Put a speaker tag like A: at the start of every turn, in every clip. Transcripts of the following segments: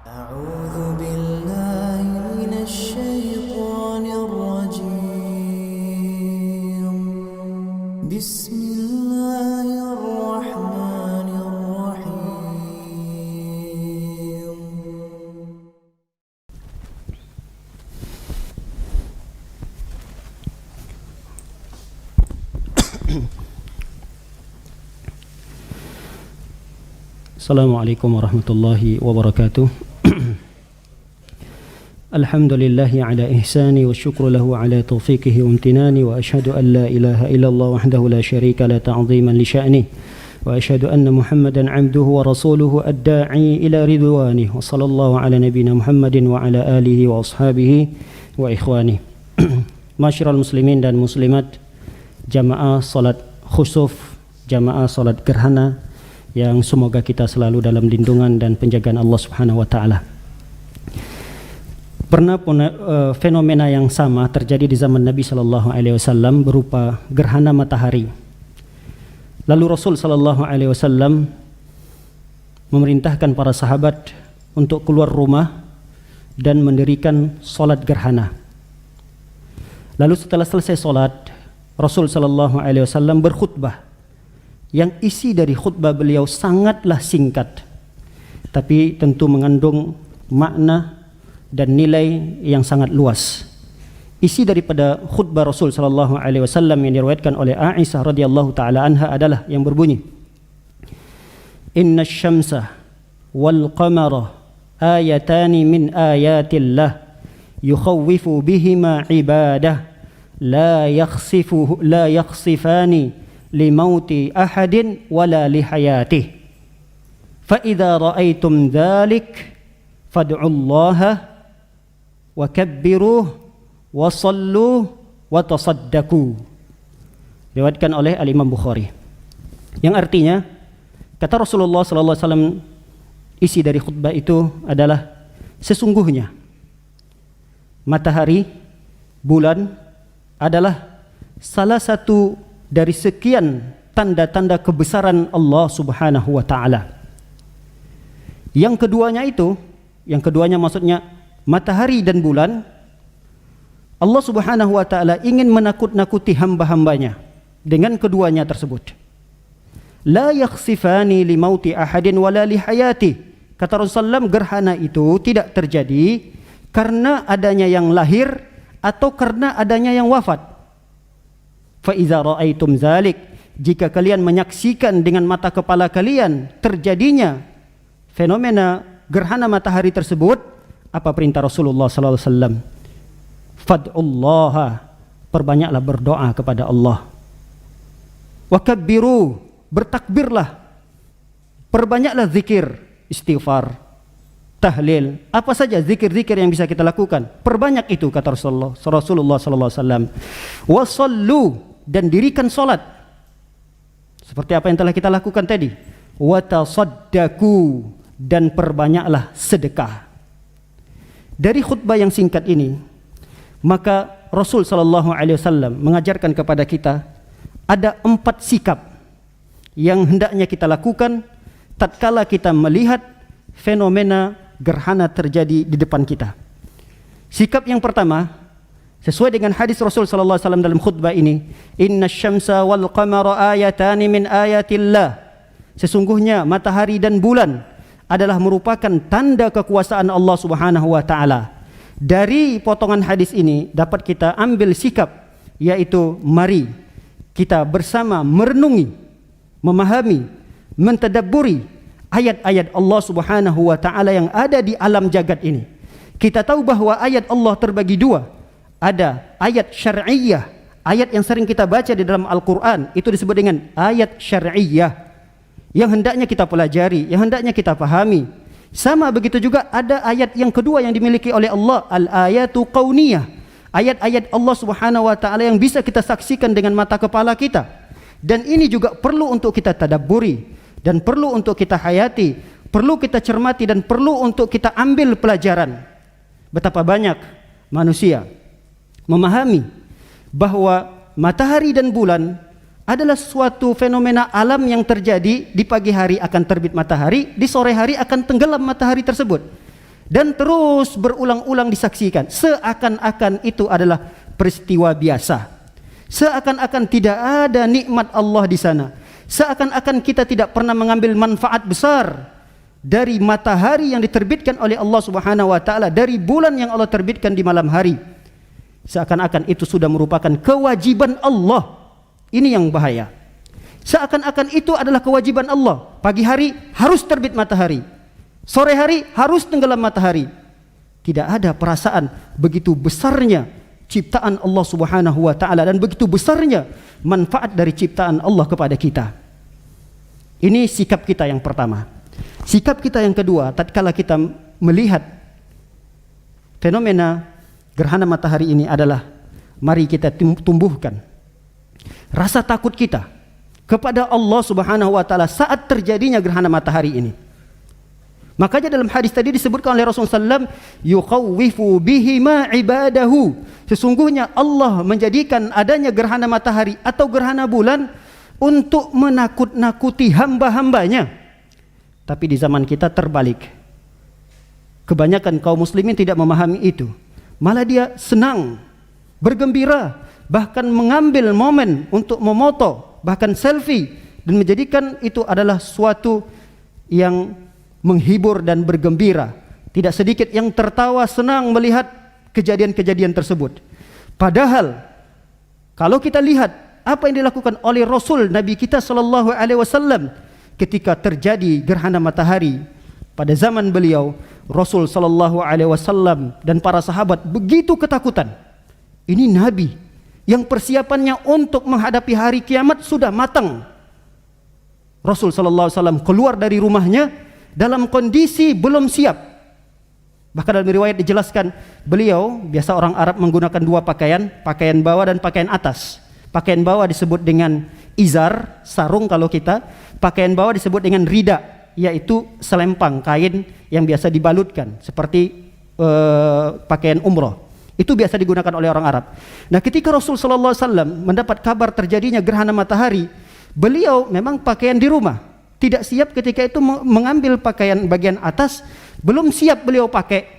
A: أعوذ بالله من الشيطان الرجيم بسم الله الرحمن الرحيم
B: Assalamualaikum warahmatullahi wabarakatuh. Alhamdulillahi ala ihsani wa syukru lahu ala taufiqihi wa amtinani wa ashhadu an la ilaha illallah wahdahu la syarika la ta'ziman li sya'nih wa ashhadu anna Muhammadan 'abduhu wa rasuluhu ad-da'i ila ridwanih wa sallallahu ala nabiyyina Muhammadin wa ala alihi wa ashabihi wa ikhwani. Masyiral muslimin dan muslimat, jamaah salat khusuf, jamaah salat gerhana yang semoga kita selalu dalam lindungan dan penjagaan Allah Subhanahu wa taala. Pernah fenomena yang sama terjadi di zaman Nabi sallallahu alaihi wasallam berupa gerhana matahari. Lalu Rasul sallallahu alaihi wasallam memerintahkan para sahabat untuk keluar rumah dan mendirikan salat gerhana. Lalu setelah selesai salat, Rasul sallallahu alaihi wasallam berkhutbah yang isi dari khutbah beliau sangatlah singkat, tapi tentu mengandung makna dan nilai yang sangat luas. Isi daripada khutbah Rasul sallallahu alaihi wasallam yang diriwayatkan oleh Aisyah radhiyallahu taala anha adalah yang berbunyi, Inna syamsa wal qamara ayatani min ayatillah yukhawwifu bihima ibadah la yakhsifani limauti ahadin wala lihayatih fa idza raaitum dzalik fad'ullaha wa kabbiruh wa sallu wa tasaddaqu. Diriwayatkan oleh Al-Imam Bukhari. Yang artinya, kata Rasulullah sallallahu alaihi wasallam, isi dari khutbah itu adalah sesungguhnya matahari, bulan adalah salah satu dari sekian tanda-tanda kebesaran Allah Subhanahu wa taala. Yang keduanya maksudnya matahari dan bulan, Allah Subhanahu wa taala ingin menakut-nakuti hamba-hambanya dengan keduanya tersebut. La yakhsifani limauti ahadin wala lihayati. Kata Rasulullah, gerhana itu tidak terjadi karena adanya yang lahir atau karena adanya yang wafat. Fa iza raaitum zalik, jika kalian menyaksikan dengan mata kepala kalian terjadinya fenomena gerhana matahari tersebut, apa perintah Rasulullah sallallahu alaihi wasallam? Fad'ullaha, perbanyaklah berdoa kepada Allah. Wa kabbiru, bertakbirlah. Perbanyaklah zikir, istighfar, tahlil, apa saja zikir-zikir yang bisa kita lakukan. Perbanyak itu, kata Rasulullah sallallahu alaihi wasallam. Wa sallu, dan dirikan salat seperti apa yang telah kita lakukan tadi. Wa tasaddaqu, dan perbanyaklah sedekah. Dari khutbah yang singkat ini, maka Rasul sallallahu alaihi wasallam mengajarkan kepada kita ada 4 sikap yang hendaknya kita lakukan tatkala kita melihat fenomena gerhana terjadi di depan kita. Sikap yang pertama, sesuai dengan hadis Rasul sallallahu alaihi wasallam dalam khutbah ini, Inna syamsa wal qamara ayatani min ayatillah. Sesungguhnya matahari dan bulan adalah merupakan tanda kekuasaan Allah Subhanahu wa taala. Dari potongan hadis ini dapat kita ambil sikap, yaitu mari kita bersama merenungi, memahami, mentadabburi ayat-ayat Allah Subhanahu wa taala yang ada di alam jagat ini. Kita tahu bahwa ayat Allah terbagi dua. Ada ayat syar'iyyah, ayat yang sering kita baca di dalam Al-Quran, itu disebut dengan ayat syar'iyyah, yang hendaknya kita pelajari, yang hendaknya kita pahami. Sama begitu juga ada ayat yang kedua yang dimiliki oleh Allah, al-ayatu qauniyah, ayat-ayat Allah Subhanahu wa taala yang bisa kita saksikan dengan mata kepala kita. Dan ini juga perlu untuk kita tadabburi, dan perlu untuk kita hayati, perlu kita cermati, dan perlu untuk kita ambil pelajaran. Betapa banyak manusia memahami bahwa matahari dan bulan adalah suatu fenomena alam yang terjadi. Di pagi hari akan terbit matahari, di sore hari akan tenggelam matahari tersebut. dan terus berulang-ulang disaksikan, seakan-akan itu adalah peristiwa biasa, seakan-akan tidak ada nikmat Allah di sana, seakan-akan kita tidak pernah mengambil manfaat besar dari matahari yang diterbitkan oleh Allah Subhanahu wa taala, dari bulan yang Allah terbitkan di malam hari. Seakan-akan itu sudah merupakan kewajiban Allah. Ini yang bahaya. Seakan-akan itu adalah kewajiban Allah. Pagi hari harus terbit matahari, sore hari harus tenggelam matahari. Tidak ada perasaan begitu besarnya ciptaan Allah Subhanahu wa taala dan begitu besarnya manfaat dari ciptaan Allah kepada kita. Ini sikap kita yang pertama. Sikap kita yang kedua, tatkala kita melihat fenomena gerhana matahari ini adalah, mari kita tumbuhkan rasa takut kita kepada Allah Subhanahu wa taala saat terjadinya gerhana matahari ini. Makanya dalam hadis tadi disebutkan oleh Rasulullah SAW, yukhawwifu bihima ibadahu. Sesungguhnya Allah menjadikan adanya gerhana matahari atau gerhana bulan untuk menakut-nakuti hamba-hambanya. Tapi di zaman kita terbalik. Kebanyakan kaum muslimin tidak memahami itu. Malah dia senang, bergembira, bahkan mengambil momen untuk memoto, bahkan selfie, dan menjadikan itu adalah suatu yang menghibur dan bergembira. Tidak sedikit yang tertawa senang melihat kejadian-kejadian tersebut. Padahal kalau kita lihat apa yang dilakukan oleh Rasul Nabi kita sallallahu alaihi wasallam ketika terjadi gerhana matahari pada zaman beliau, Rasul sallallahu alaihi wasallam dan para sahabat begitu ketakutan. Ini Nabi yang persiapannya untuk menghadapi hari kiamat sudah matang. Rasul sallallahu alaihi wasallam keluar dari rumahnya dalam kondisi belum siap. Bahkan dalam riwayat dijelaskan, beliau, biasa orang Arab menggunakan dua pakaian, pakaian bawah dan pakaian atas. Pakaian bawah disebut dengan izar, sarung kalau kita. Pakaian bawah disebut dengan rida, yaitu selempang kain yang biasa dibalutkan seperti pakaian umroh. Itu biasa digunakan oleh orang Arab. Nah, ketika Rasul sallallahu alaihi wasallam mendapat kabar terjadinya gerhana matahari, beliau memang pakaian di rumah, tidak siap ketika itu mengambil pakaian bagian atas, belum siap beliau pakai.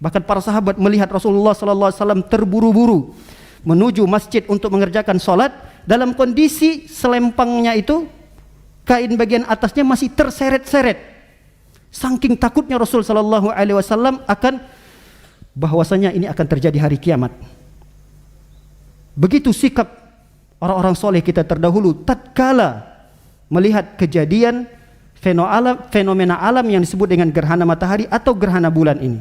B: Bahkan para sahabat melihat Rasulullah sallallahu alaihi wasallam terburu-buru menuju masjid untuk mengerjakan sholat dalam kondisi selempangnya itu, kain bagian atasnya masih terseret-seret. Saking takutnya Rasul sallallahu alaihi wasallam akan bahwasanya ini akan terjadi hari kiamat. Begitu sikap orang-orang soleh kita terdahulu tatkala melihat kejadian fenomena alam yang disebut dengan gerhana matahari atau gerhana bulan ini.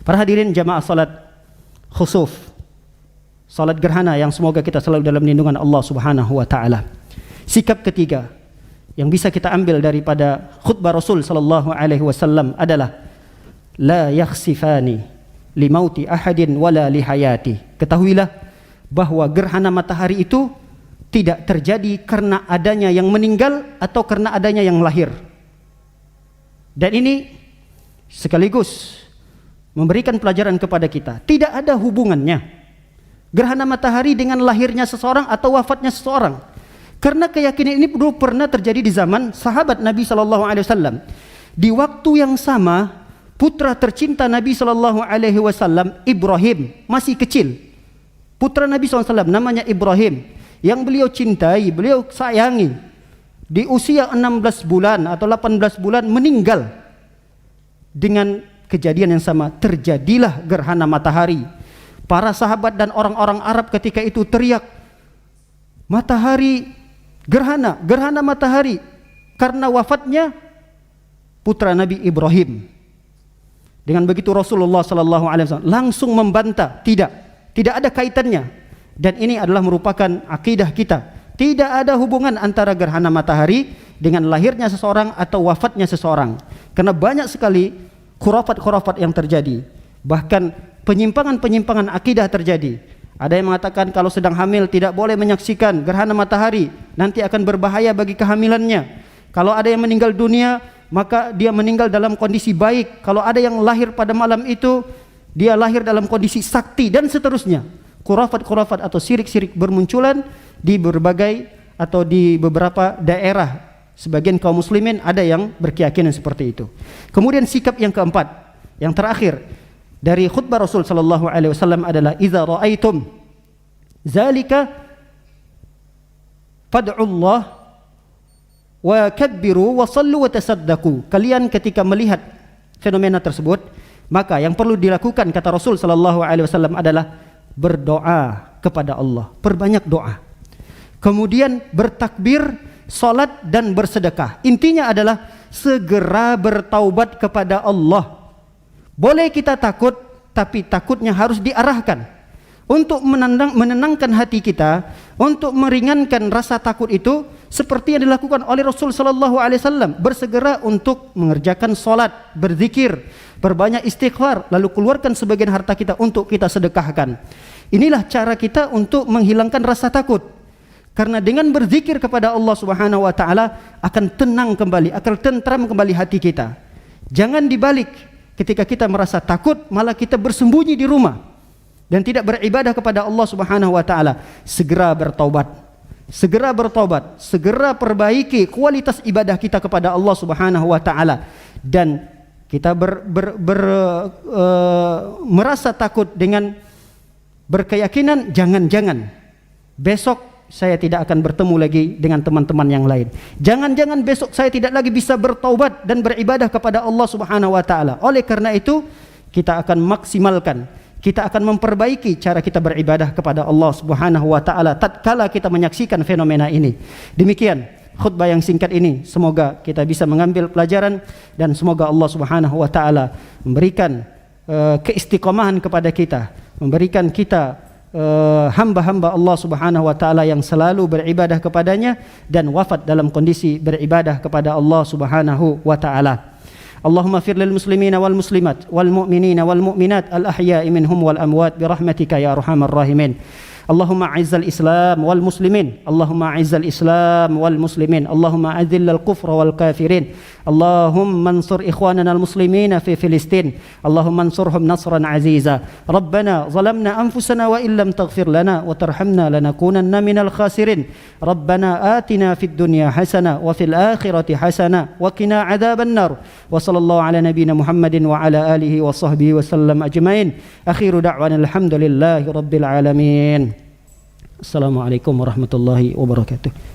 B: Para hadirin jamaah salat khusuf, salat gerhana yang semoga kita selalu dalam lindungan Allah Subhanahu wa taala. Sikap ketiga yang bisa kita ambil daripada khutbah Rasul sallallahu alaihi wasallam adalah la yakhsifani li mauti ahadin wala li hayati. Ketahuilah bahwa gerhana matahari itu tidak terjadi karena adanya yang meninggal atau karena adanya yang lahir. Dan ini sekaligus memberikan pelajaran kepada kita. Tidak ada hubungannya gerhana matahari dengan lahirnya seseorang atau wafatnya seseorang. Karena keyakinan ini dulu pernah terjadi di zaman sahabat Nabi sallallahu alaihi wasallam. Di waktu yang sama, putra tercinta Nabi sallallahu alaihi wasallam, Ibrahim, masih kecil. Putra Nabi sallallahu alaihi wasallam namanya Ibrahim, yang beliau cintai, beliau sayangi, di usia 16 bulan atau 18 bulan meninggal. Dengan kejadian yang sama terjadilah gerhana matahari. Para sahabat dan orang-orang Arab ketika itu teriak, matahari gerhana, gerhana matahari, karena wafatnya putra Nabi Ibrahim. Dengan begitu Rasulullah sallallahu alaihi wasallam langsung membantah, tidak ada kaitannya. Dan ini adalah merupakan akidah kita. Tidak ada hubungan antara gerhana matahari dengan lahirnya seseorang atau wafatnya seseorang. Karena banyak sekali khurafat-khurafat yang terjadi. Bahkan penyimpangan-penyimpangan akidah terjadi. Ada yang mengatakan kalau sedang hamil tidak boleh menyaksikan gerhana matahari, nanti akan berbahaya bagi kehamilannya. Kalau ada yang meninggal dunia, maka dia meninggal dalam kondisi baik. Kalau ada yang lahir pada malam itu, dia lahir dalam kondisi sakti, dan seterusnya. Khurafat-khurafat atau syirik-syirik bermunculan di berbagai atau di beberapa daerah. Sebagian kaum muslimin ada yang berkeyakinan seperti itu. Kemudian sikap yang keempat yang terakhir dari khutbah Rasul sallallahu alaihi wasallam adalah idza raaitum zalika fad'ullah wa kabbiru wa sallu wa tasaddaqu. Kalian ketika melihat fenomena tersebut, maka yang perlu dilakukan kata Rasul sallallahu alaihi wasallam adalah berdoa kepada Allah, perbanyak doa. Kemudian bertakbir, salat dan bersedekah. Intinya adalah segera bertaubat kepada Allah. Boleh kita takut, tapi takutnya harus diarahkan untuk menenangkan hati kita, untuk meringankan rasa takut itu, seperti yang dilakukan oleh Rasul sallallahu alaihi wasallam, bersegera untuk mengerjakan salat, berzikir, berbanyak istighfar, lalu keluarkan sebagian harta kita untuk kita sedekahkan. Inilah cara kita untuk menghilangkan rasa takut. Karena dengan berzikir kepada Allah Subhanahu wa taala akan tenang kembali, akan tentram kembali hati kita. Jangan dibalik, ketika kita merasa takut malah kita bersembunyi di rumah dan tidak beribadah kepada Allah Subhanahu wa taala. Segera bertaubat. Segera bertaubat, segera perbaiki kualitas ibadah kita kepada Allah Subhanahu wa taala, dan kita merasa takut dengan berkeyakinan jangan-jangan besok saya tidak akan bertemu lagi dengan teman-teman yang lain. Jangan-jangan besok saya tidak lagi bisa bertaubat dan beribadah kepada Allah Subhanahu wa taala. Oleh karena itu, kita akan maksimalkan, kita akan memperbaiki cara kita beribadah kepada Allah Subhanahu wa taala tatkala kita menyaksikan fenomena ini. Demikian khutbah yang singkat ini, semoga kita bisa mengambil pelajaran dan semoga Allah Subhanahu wa taala memberikan keistiqomahan kepada kita, memberikan kita hamba-hamba Allah Subhanahu wa taala yang selalu beribadah kepadanya dan wafat dalam kondisi beribadah kepada Allah Subhanahu wa taala. Allahumma fir lil muslimina wal muslimat wal mu'minina wal mu'minat al ahya'i minhum wal amwat bi rahmatika ya arhamar rahimin. اللهم أعز الإسلام والمسلمين اللهم أعز الإسلام والمسلمين اللهم أذل الكفر والكافرين اللهم انصر إخواننا المسلمين في فلسطين اللهم انصرهم نصرا عزيزا ربنا ظلمنا أنفسنا وإن لم تغفر لنا وترحمنا لنكونن من الخاسرين ربنا آتنا في الدنيا حسنة وفي الآخرة حسنة وقنا عذاب النار وصلى الله على نبينا محمد وعلى آله وصحبه وسلم أجمعين أخير دعوانا الحمد لله رب العالمين. Assalamualaikum warahmatullahi wabarakatuh.